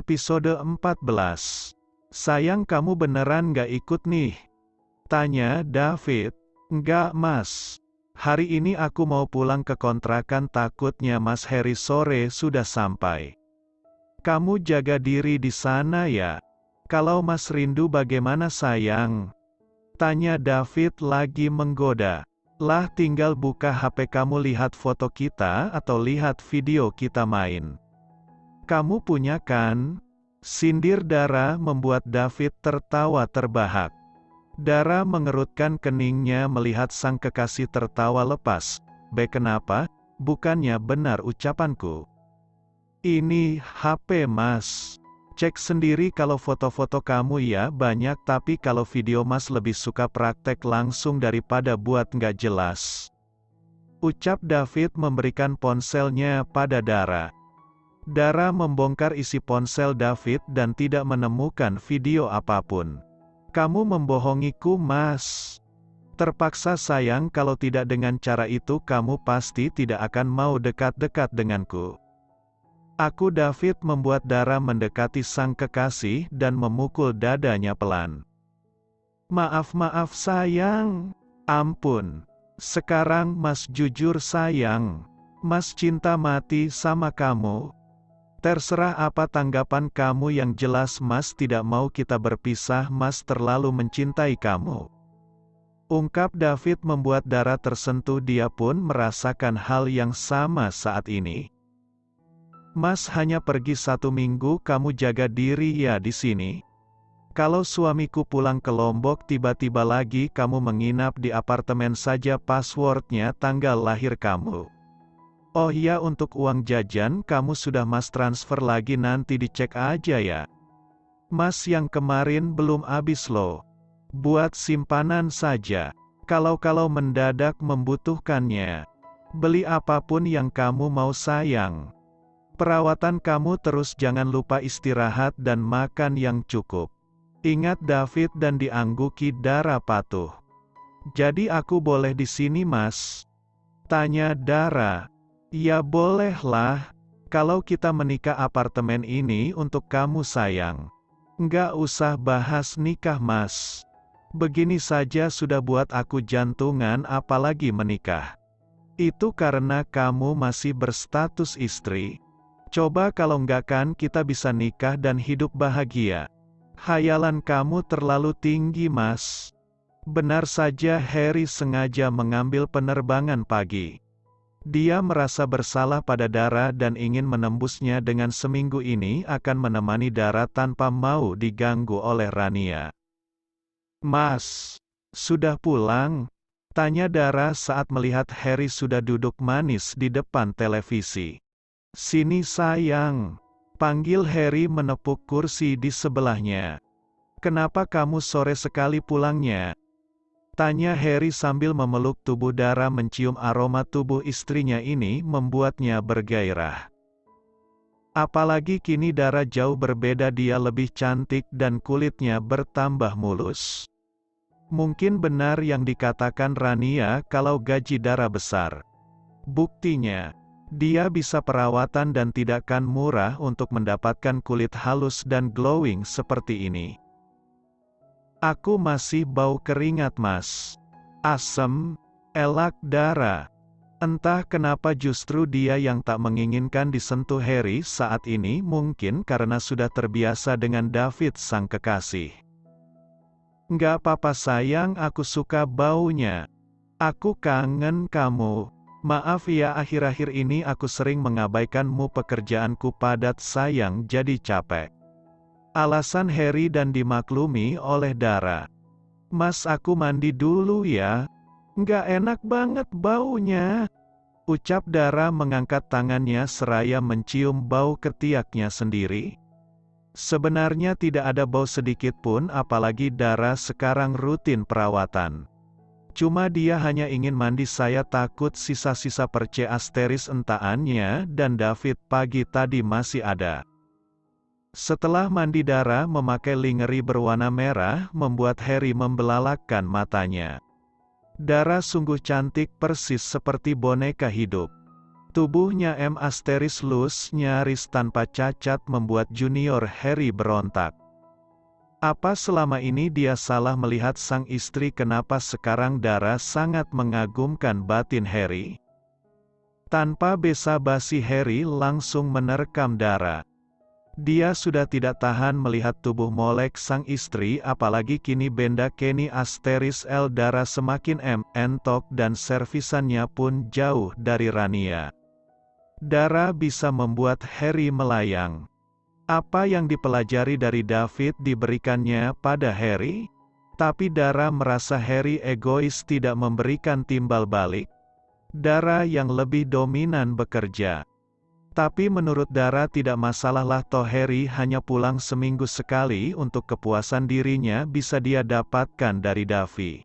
Episode 14. Sayang, kamu beneran gak ikut nih? Tanya David. Enggak, Mas. Hari ini aku mau pulang ke kontrakan, takutnya Mas Harry sore sudah sampai. Kamu jaga diri di sana ya. Kalau Mas rindu bagaimana sayang? Tanya David lagi menggoda. Lah, tinggal buka HP kamu, lihat foto kita atau lihat video kita main. Kamu punya kan? Sindir Dara membuat David tertawa terbahak. Dara mengerutkan keningnya melihat sang kekasih tertawa lepas. Kenapa? Bukannya benar ucapanku? Ini HP Mas. Cek sendiri kalau foto-foto kamu ya banyak, tapi kalau video Mas lebih suka praktek langsung daripada buat nggak jelas. Ucap David memberikan ponselnya pada Dara. Dara membongkar isi ponsel David dan tidak menemukan video apapun. Kamu membohongiku, Mas. Terpaksa sayang, kalau tidak dengan cara itu kamu pasti tidak akan mau dekat-dekat denganku. Aku David membuat Dara mendekati sang kekasih dan memukul dadanya pelan. Maaf sayang. Ampun. Sekarang Mas jujur sayang. Mas cinta mati sama kamu. Terserah apa tanggapan kamu, yang jelas Mas tidak mau kita berpisah, Mas terlalu mencintai kamu. Ungkap David membuat Dara tersentuh, dia pun merasakan hal yang sama saat ini. Mas hanya pergi 1 minggu, kamu jaga diri ya di sini. Kalau suamiku pulang ke Lombok tiba-tiba lagi kamu menginap di apartemen saja, passwordnya tanggal lahir kamu. Oh iya, untuk uang jajan kamu sudah Mas transfer lagi, nanti dicek aja ya. Mas yang kemarin belum habis loh. Buat simpanan saja. Kalau mendadak membutuhkannya. Beli apapun yang kamu mau sayang. Perawatan kamu terus, jangan lupa istirahat dan makan yang cukup. Ingat David dan diangguki Dara patuh. Jadi aku boleh di sini Mas? Tanya Dara. Ya bolehlah. Kalau kita menikah, apartemen ini untuk kamu sayang. Nggak usah bahas nikah Mas. Begini saja sudah buat aku jantungan, apalagi menikah. Itu karena kamu masih berstatus istri. Coba kalau nggak, kan kita bisa nikah dan hidup bahagia. Hayalan kamu terlalu tinggi Mas. Benar saja Harry sengaja mengambil penerbangan pagi. Dia merasa bersalah pada Dara dan ingin menembusnya dengan seminggu ini akan menemani Dara tanpa mau diganggu oleh Rania. Mas, sudah pulang? Tanya Dara saat melihat Harry sudah duduk manis di depan televisi. Sini sayang. Panggil Harry menepuk kursi di sebelahnya. Kenapa kamu sore sekali pulangnya? Tanya Harry sambil memeluk tubuh Dara. Mencium aroma tubuh istrinya ini membuatnya bergairah. Apalagi kini Dara jauh berbeda, dia lebih cantik dan kulitnya bertambah mulus. Mungkin benar yang dikatakan Rania kalau gaji Dara besar. Buktinya, dia bisa perawatan dan tidak kan murah untuk mendapatkan kulit halus dan glowing seperti ini. Aku masih bau keringat Mas. Asem, elak Dara. Entah kenapa justru dia yang tak menginginkan disentuh Harry saat ini, mungkin karena sudah terbiasa dengan David sang kekasih. Nggak apa-apa sayang, aku suka baunya. Aku kangen kamu. Maaf ya, akhir-akhir ini aku sering mengabaikanmu, pekerjaanku padat sayang, jadi capek. Alasan Harry dan dimaklumi oleh Dara. Mas, aku mandi dulu ya. Nggak enak banget baunya. Ucap Dara mengangkat tangannya seraya mencium bau ketiaknya sendiri. Sebenarnya tidak ada bau sedikit pun, apalagi Dara sekarang rutin perawatan. Cuma dia hanya ingin mandi, saya takut sisa-sisa perce asteris entaannya dan David pagi tadi masih ada. Setelah mandi, Dara memakai lingerie berwarna merah, membuat Harry membelalakkan matanya. Dara sungguh cantik, persis seperti boneka hidup. Tubuhnya Luz nyaris tanpa cacat membuat Junior Harry berontak. Apa selama ini dia salah melihat sang istri? Kenapa sekarang Dara sangat mengagumkan batin Harry? Tanpa basa-basi Harry langsung menerkam Dara. Dia sudah tidak tahan melihat tubuh molek sang istri, apalagi kini benda Kenny Dara semakin entok dan servisannya pun jauh dari Rania. Dara bisa membuat Harry melayang. Apa yang dipelajari dari David diberikannya pada Harry? Tapi Dara merasa Harry egois, tidak memberikan timbal balik. Dara yang lebih dominan bekerja. Tapi menurut Dara tidak masalahlah, toh Harry hanya pulang seminggu sekali, untuk kepuasan dirinya bisa dia dapatkan dari Davi.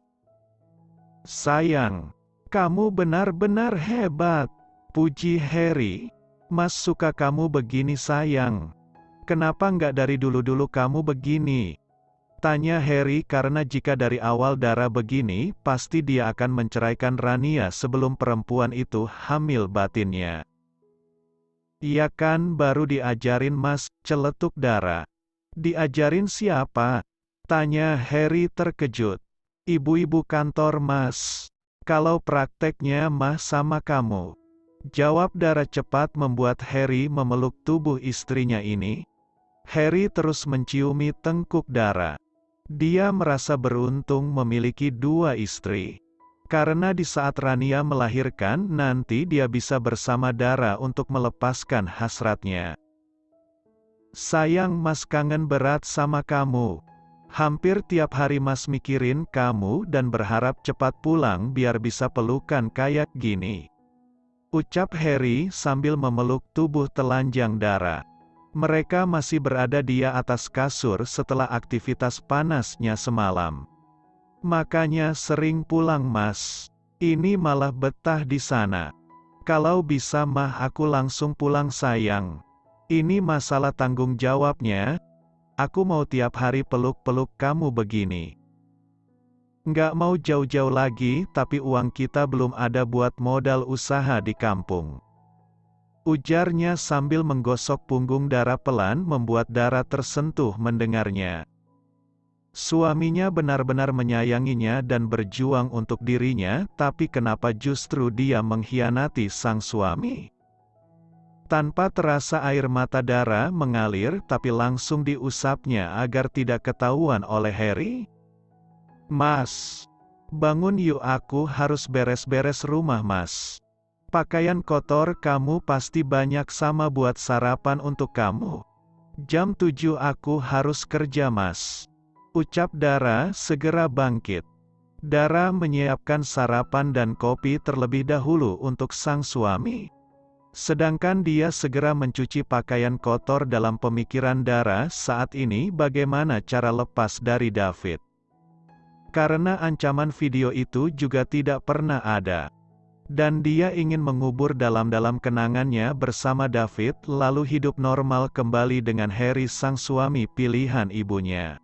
"Sayang, kamu benar-benar hebat," puji Harry. "Mas suka kamu begini sayang. Kenapa nggak dari dulu-dulu kamu begini?" tanya Harry, karena jika dari awal Dara begini, pasti dia akan menceraikan Rania sebelum perempuan itu hamil batinnya. "Iya kan, baru diajarin Mas," celetuk Dara. "Diajarin siapa?" tanya Harry terkejut. "Ibu-ibu kantor Mas. Kalau prakteknya mah sama kamu," jawab Dara cepat, membuat Harry memeluk tubuh istrinya ini. Harry terus menciumi tengkuk Dara. Dia merasa beruntung memiliki dua istri. Karena di saat Rania melahirkan, nanti dia bisa bersama Dara untuk melepaskan hasratnya. "Sayang, Mas kangen berat sama kamu. Hampir tiap hari Mas mikirin kamu dan berharap cepat pulang biar bisa pelukan kayak gini," ucap Harry sambil memeluk tubuh telanjang Dara. Mereka masih berada di atas kasur setelah aktivitas panasnya semalam. "Makanya sering pulang Mas. Ini malah betah di sana. Kalau bisa mah aku langsung pulang sayang. Ini masalah tanggung jawabnya. Aku mau tiap hari peluk-peluk kamu begini. Nggak mau jauh-jauh lagi, tapi uang kita belum ada buat modal usaha di kampung," ujarnya sambil menggosok punggung Dara pelan, membuat Dara tersentuh mendengarnya. Suaminya benar-benar menyayanginya dan berjuang untuk dirinya, tapi kenapa justru dia mengkhianati sang suami? Tanpa terasa air mata Dara mengalir, tapi langsung diusapnya agar tidak ketahuan oleh Harry. "Mas, bangun yuk, aku harus beres-beres rumah Mas. Pakaian kotor kamu pasti banyak, sama buat sarapan untuk kamu. Jam 7 aku harus kerja Mas," ucap Dara segera bangkit. Dara menyiapkan sarapan dan kopi terlebih dahulu untuk sang suami. Sedangkan dia segera mencuci pakaian kotor. Dalam pemikiran Dara saat ini, bagaimana cara lepas dari David. Karena ancaman video itu juga tidak pernah ada. Dan dia ingin mengubur dalam-dalam kenangannya bersama David, lalu hidup normal kembali dengan Harry sang suami pilihan ibunya.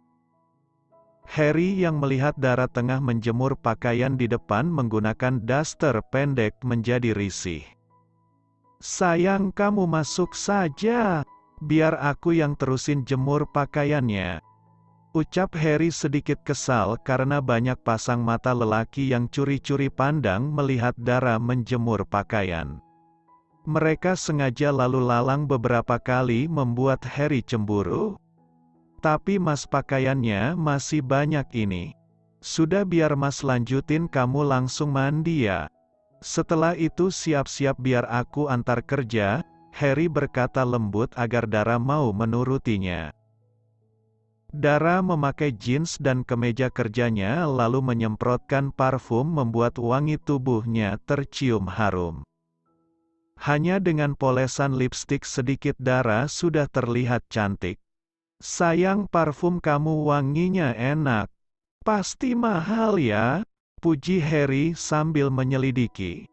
Harry yang melihat Dara tengah menjemur pakaian di depan menggunakan daster pendek menjadi risih. "Sayang, kamu masuk saja. Biar aku yang terusin jemur pakaiannya," ucap Harry sedikit kesal karena banyak pasang mata lelaki yang curi-curi pandang melihat Dara menjemur pakaian. Mereka sengaja lalu lalang beberapa kali membuat Harry cemburu. "Tapi Mas, pakaiannya masih banyak ini. Sudah, biar Mas lanjutin, kamu langsung mandi ya. Setelah itu siap-siap biar aku antar kerja," Harry berkata lembut agar Dara mau menurutinya. Dara memakai jeans dan kemeja kerjanya lalu menyemprotkan parfum membuat wangi tubuhnya tercium harum. Hanya dengan polesan lipstik sedikit Dara sudah terlihat cantik. "Sayang, parfum kamu wanginya enak. Pasti mahal ya?" puji Harry sambil menyelidiki.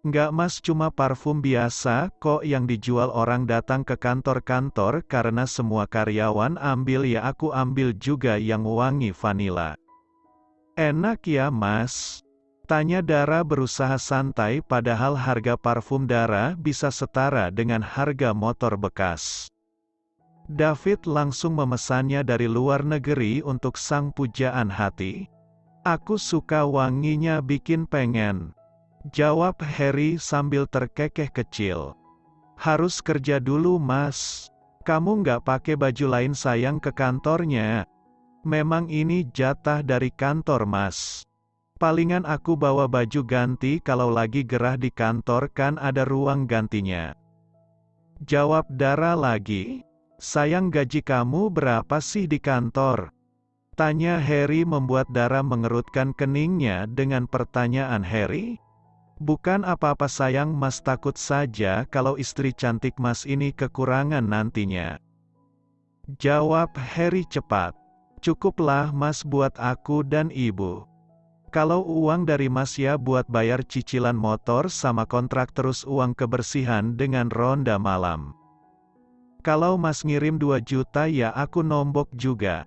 "Nggak Mas, cuma parfum biasa kok yang dijual orang datang ke kantor-kantor karena semua karyawan ambil, ya aku ambil juga yang wangi vanila." "Enak ya Mas?" Tanya Dara berusaha santai padahal harga parfum Dara bisa setara dengan harga motor bekas. David langsung memesannya dari luar negeri untuk sang pujaan hati. Aku suka wanginya bikin pengen. Jawab Harry sambil terkekeh kecil. Harus kerja dulu mas. Kamu nggak pakai baju lain sayang ke kantornya. Memang ini jatah dari kantor mas. Palingan aku bawa baju ganti kalau lagi gerah di kantor kan ada ruang gantinya. Jawab Dara lagi. Sayang gaji kamu berapa sih di kantor? Tanya Harry membuat Dara mengerutkan keningnya dengan pertanyaan Harry. Bukan apa-apa sayang mas takut saja kalau istri cantik mas ini kekurangan nantinya. Jawab Harry cepat. Cukuplah mas buat aku dan ibu. Kalau uang dari mas ya buat bayar cicilan motor sama kontrak terus uang kebersihan dengan ronda malam. Kalau mas ngirim 2 juta ya aku nombok juga.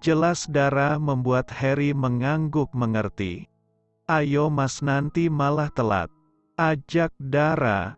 Jelas Dara membuat Harry mengangguk mengerti. Ayo mas nanti malah telat. Ajak Dara.